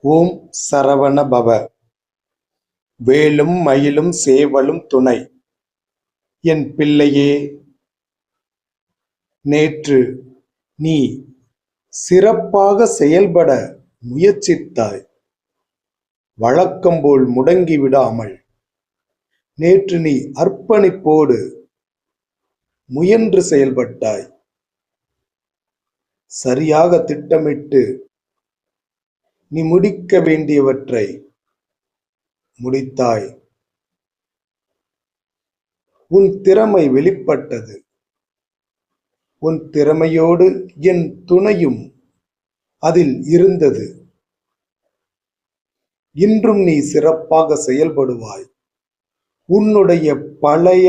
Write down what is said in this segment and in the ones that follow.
ஓம் சரவண பவ. வேலும் மயிலும் சேவலும் துணை. என் பிள்ளையே, நேற்று நீ சிறப்பாக செயல்பட முயற்சித்தாய். வழக்கம்போல் முடங்கி விடாமல் நேற்று நீ அர்ப்பணிப்போடு முயன்று செயல்பட்டாய். சரியாக திட்டமிட்டு நீ முடிக்க வேண்டியவற்றை முடித்தாய். உன் திறமை வெளிப்பட்டது. உன் திறமையோடு என் துணையும் அதில் இருந்தது. இன்றும் நீ சிறப்பாக செயல்படுவாய். உன்னுடைய பழைய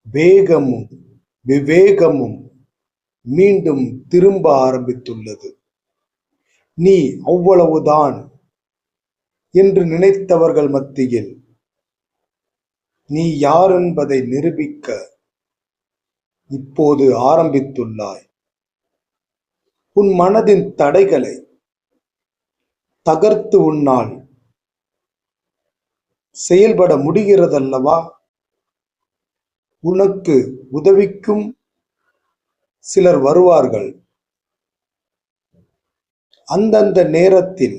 வேகமும் விவேகமும் மீண்டும் திரும்ப ஆரம்பித்துள்ளது. நீ அவ்வளவுதான் என்று நினைத்தவர்கள் மத்தியில் நீ யார் என்பதை நிரூபிக்க இப்போது ஆரம்பித்துள்ளாய். உன் மனதின் தடைகளை தகர்த்து உன்னால் செயல்பட முடிகிறதல்லவா? உனக்கு உதவிக்கும் சிலர் வருவார்கள். அந்தந்த நேரத்தில்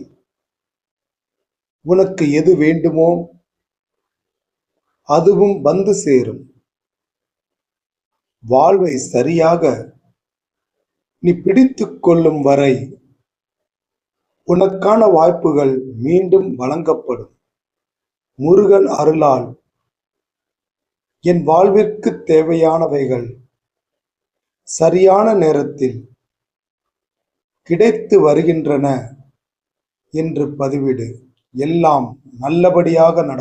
உனக்கு எது வேண்டுமோ அதுவும் வந்து சேரும். வாழ்வை சரியாக நீ பிடித்துக் கொள்ளும் வரை உனக்கான வாய்ப்புகள் மீண்டும் வழங்கப்படும். முருகன் அருளால் என் வாழ்விற்கு தேவையானவைகள் சரியான நேரத்தில் கிடைத்து வருகின்றன என்று பதிவிடு. எல்லாம் நல்லபடியாக நடக்கும்.